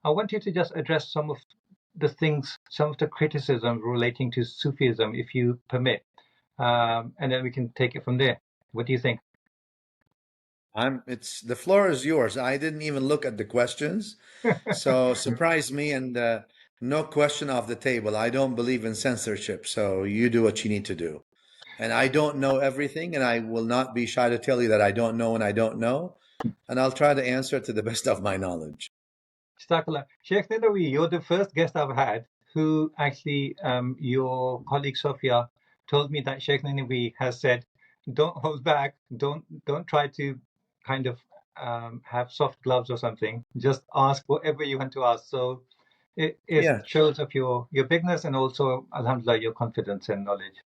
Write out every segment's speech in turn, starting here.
I want you to just address some of the things, some of the criticisms relating to Sufism, if you permit, and then we can take it from there. What do you think? It's the floor is yours. I didn't even look at the questions, so surprise me and no question off the table. I don't believe in censorship, so you do what you need to do. And I don't know everything, and I will not be shy to tell you that I don't know and I don't know, and I'll try to answer to the best of my knowledge. Jazakallah. Sheikh Ninowy, you're the first guest I've had who actually, your colleague Sophia told me that Sheikh Ninowy has said, don't hold back, don't try to kind of have soft gloves or something. Just ask whatever you want to ask. So it Yeah, shows of your bigness and also, alhamdulillah, your confidence and knowledge.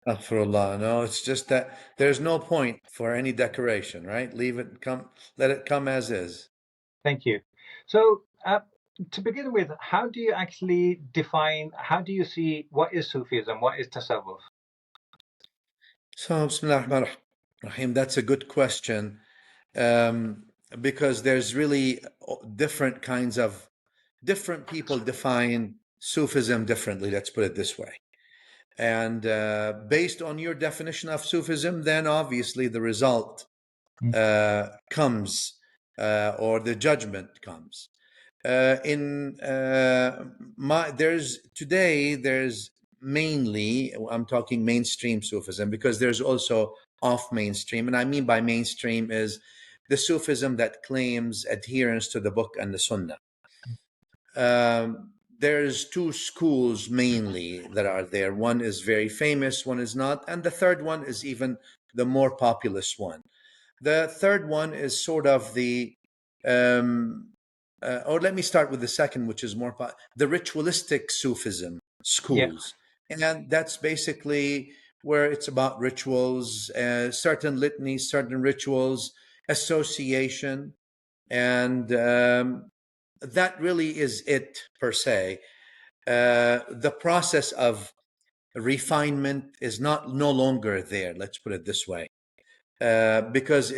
astaghfirullah. No, it's just that there's no point for any decoration, right? Leave it come, let it come as is. Thank you. So, to begin with, how do you actually define, how do you see what is Sufism, what is Tasawwuf? So, Bismillah ar-Rahman ar-Rahim, that's a good question, because there's really different kinds of, different people define Sufism differently, let's put it this way. And based on your definition of Sufism, then obviously the result comes, or the judgment comes. There's mainly, I'm talking mainstream Sufism, because there's also off mainstream, and I mean by mainstream is the Sufism that claims adherence to the book and the Sunnah. There's two schools mainly that are there. One is very famous, one is not, and the third one is even the more populous one. The third one is sort of the or let me start with the second, which is more the ritualistic Sufism Yeah. schools, and that's basically where it's about rituals, certain litanies, certain rituals, association, and that really is it per se. The process of refinement is no longer there. Let's put it this way, because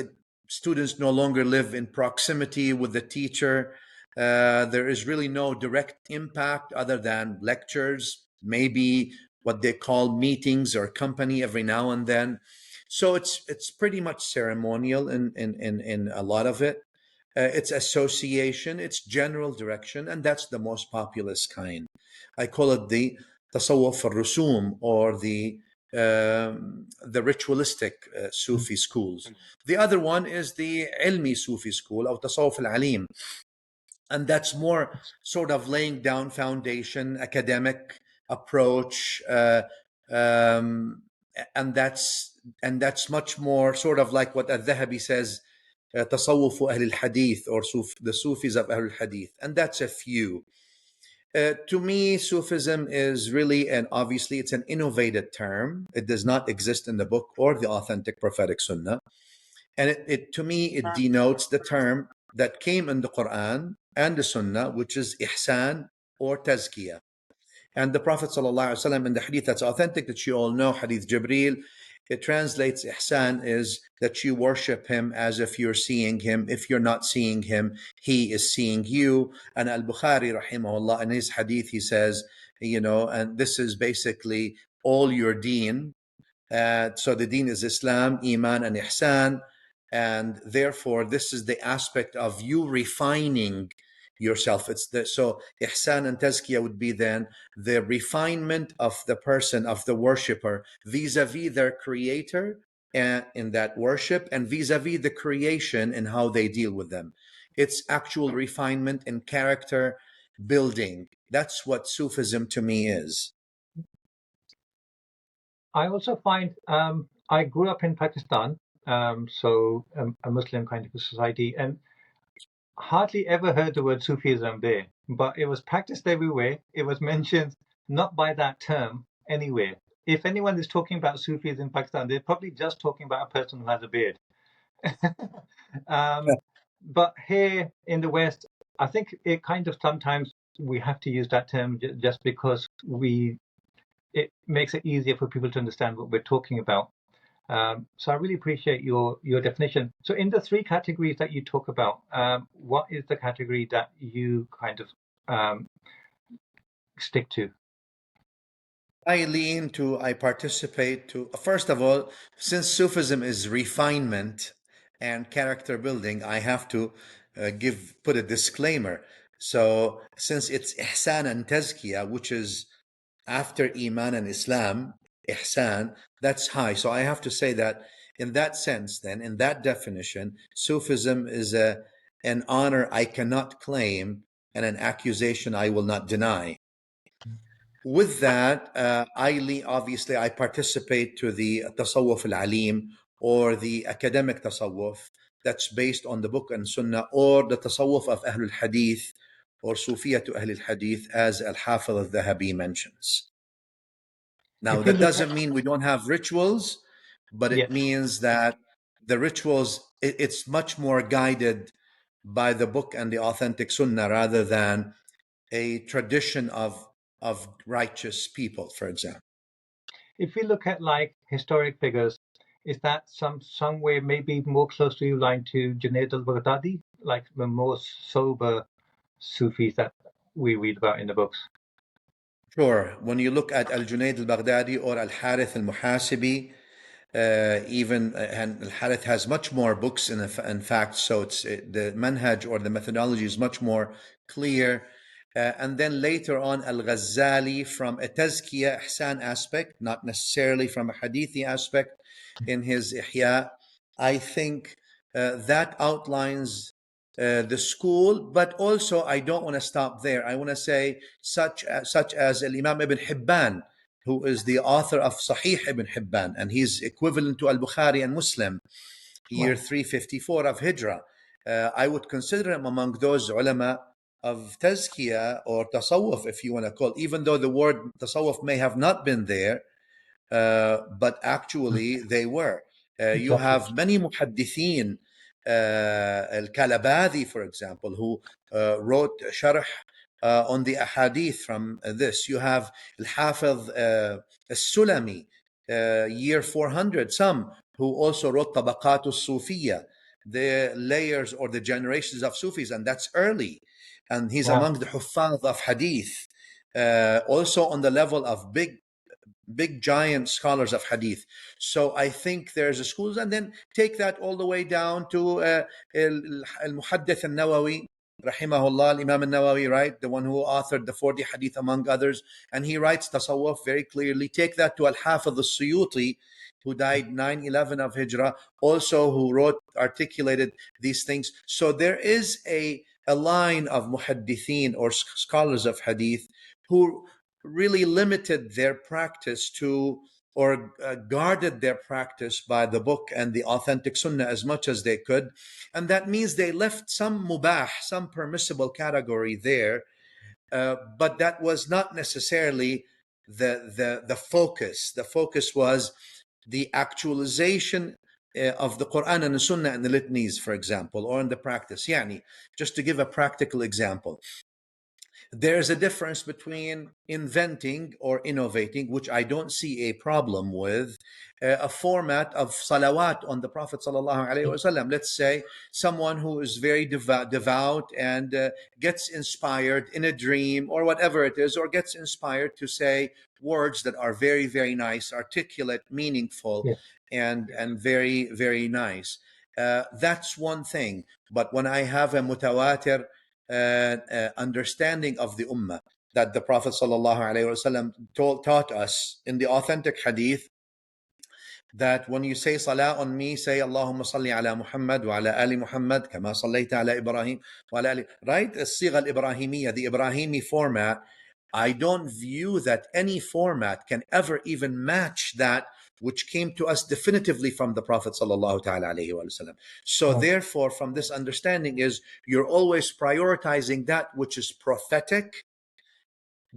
students no longer live in proximity with the teacher. There is really no direct impact other than lectures, maybe what they call meetings or company every now and then. So it's pretty much ceremonial in a lot of it. It's association, it's general direction, and that's the most populous kind. I call it the tasawwuf al-rusum, or the ritualistic Sufi schools. The other one is the ilmi Sufi school, or tasawwuf al-alim, and that's more sort of laying down foundation, academic approach, and that's much more sort of like what al-Dhahabi says, تصوف أهل الحديث, or the Sufis of Ahl al-Hadith, and that's a few. To me, Sufism is really, and obviously it's an innovated term. It does not exist in the book or the authentic prophetic Sunnah. And to me, it denotes the term that came in the Quran and the Sunnah, which is ihsan or tazkiyah. And the Prophet ﷺ, in the hadith that's authentic, that you all know, Hadith Jibreel, it translates ihsan is that you worship him as if you're seeing him. If you're not seeing him, he is seeing you. And Al-Bukhari, rahimahullah, in his hadith, he says, and this is basically all your deen. So the deen is Islam, Iman, and Ihsan. And therefore, this is the aspect of you refining yourself. So ihsan and tazkiyah would be then the refinement of the person, of the worshipper, vis-a-vis their creator and in that worship, and vis-a-vis the creation and how they deal with them. It's actual refinement and character building. That's what Sufism to me is. I also find, I grew up in Pakistan, so a Muslim kind of a society, and hardly ever heard the word Sufism there, but it was practiced everywhere. It was mentioned not by that term anywhere. If anyone is talking about Sufis in Pakistan, they're probably just talking about a person who has a beard. But here in the West, I think it kind of sometimes we have to use that term just because it makes it easier for people to understand what we're talking about. So I really appreciate your definition. So in the three categories that you talk about, what is the category that you kind of stick to? I participate to, first of all, since Sufism is refinement and character building, I have to put a disclaimer. So since it's ihsan and tazkiyah, which is after Iman and Islam, ihsan, that's high. So I have to say that in that sense, then, in that definition, Sufism is an honor I cannot claim and an accusation I will not deny. With that, obviously I participate to the Tasawwuf al-Alim, or the academic Tasawwuf that's based on the book and Sunnah, or the Tasawwuf of Ahlul Hadith, or Sufiyya to Ahlul Hadith, as Al-Hafiz al-Dhahabi mentions. Now, If you that look at, doesn't mean we don't have rituals, but it yes, means that the rituals, it's much more guided by the book and the authentic Sunnah, rather than a tradition of righteous people, for example. if we look at like historic figures, is that some way maybe more closely aligned to Junaid al-Baghdadi, like the more sober Sufis that we read about in the books? Sure. When you look at Al-Junaid al-Baghdadi or Al-Harith al-Muhasibi, and Al-Harith has much more books in fact, so the manhaj or the methodology is much more clear. And then later on, Al-Ghazali, from a tazkiyah ihsan aspect, not necessarily from a hadithi aspect, in his Ihya. I think that outlines the school, but also I don't want to stop there. I want to say such as Imam Ibn Hibban, who is the author of Sahih Ibn Hibban, and he's equivalent to Al-Bukhari and Muslim, year Wow. 354 of Hijrah. I would consider him among those ulama of tazkiyah or tasawwuf, if you want to call, even though the word tasawwuf may have not been there, but actually they were. You Exactly. have many muhaddithin, Al-Kalabadi, for example, who wrote sharh on the ahadith from this. You have Al-Hafiz Al-Sulami, year 400, some, who also wrote Tabaqat al-Sufiyya, the layers or the generations of Sufis, and that's early. And he's Wow. among the Huffaz of Hadith, also on the level of big giant scholars of hadith. So I think there's a schools, and then take that all the way down to al-Muhaddith al-Nawawi, rahimahullah, Imam al-Nawawi, right? The one who authored the 40 hadith among others. And he writes tasawwuf very clearly. Take that to al-Hafiz al-Suyuti, who died 911 of Hijrah, also who articulated these things. So there is a line of muhaddithin or scholars of hadith who really limited their practice to, or guarded their practice by the book and the authentic sunnah as much as they could. And that means they left some mubah, some permissible category there, but that was not necessarily the focus. The focus was the actualization of the Quran and the Sunnah and the litanies, for example, or in the practice. Yani, just to give a practical example, there's a difference between inventing or innovating, which I don't see a problem with, a format of salawat on the Prophet sallallahu alaihi wasallam. Let's say someone who is very devout and gets inspired in a dream or whatever it is, or gets inspired to say words that are very, very nice, articulate, meaningful, Yes. and very, very nice. That's one thing. But when I have a mutawatir understanding of the ummah, that the Prophet ﷺ taught us in the authentic hadith, that when you say salah on me, say Allahumma salli ala Muhammad wa ala ali Muhammad kama sallaita ala Ibrahim wa ala ali, right? As-sigha al-Ibrahimiyya, the Ibrahimi format. I don't view that any format can ever even match that which came to us definitively from the Prophet sallallahu ta'ala alayhi wa sallam. So Wow. therefore, from this understanding is you're always prioritizing that which is prophetic,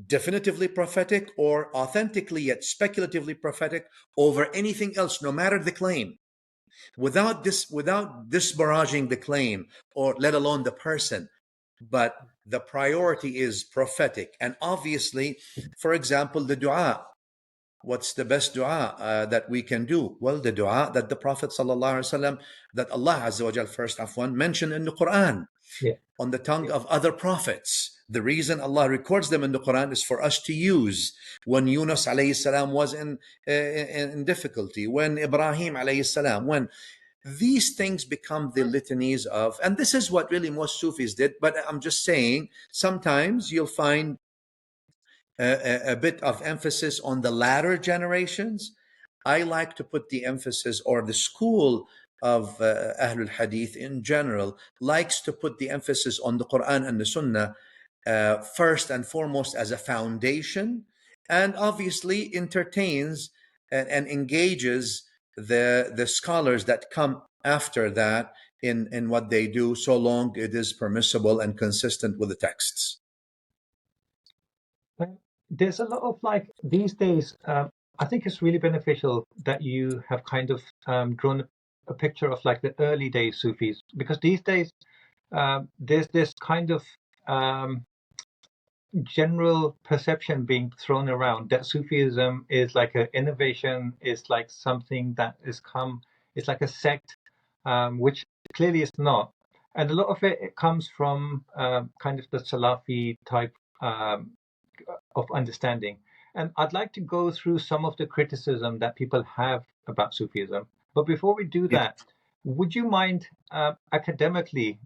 definitively prophetic, or authentically yet speculatively prophetic, over anything else, no matter the claim, without disbarraging the claim, or let alone the person. But the priority is prophetic. And obviously, for example, the dua, What's the best dua that we can do? Well, the dua that the Prophet ﷺ, that Allah Azza wa Jal first afwan mentioned in the Quran Yeah. on the tongue of other prophets. The reason Allah records them in the Quran is for us to use when Yunus alayhi salam was in difficulty, when Ibrahim alayhi salam, when these things become the litanies of, and this is what really most Sufis did. But I'm just saying, sometimes you'll find a bit of emphasis on the latter generations. I like to put the emphasis, or the school of Ahlul Hadith in general likes to put the emphasis on the Quran and the Sunnah first and foremost as a foundation, and obviously entertains and engages the scholars that come after that in what they do, so long it is permissible and consistent with the texts. There's a lot of like these days. I think it's really beneficial that you have kind of drawn a picture of like the early days Sufis, because these days there's this kind of general perception being thrown around that Sufism is like an innovation, is like something that is it's like a sect, which clearly is not. And a lot of it comes from kind of the Salafi type of understanding. And I'd like to go through some of the criticism that people have about Sufism. But before we do Yes. that, would you mind academically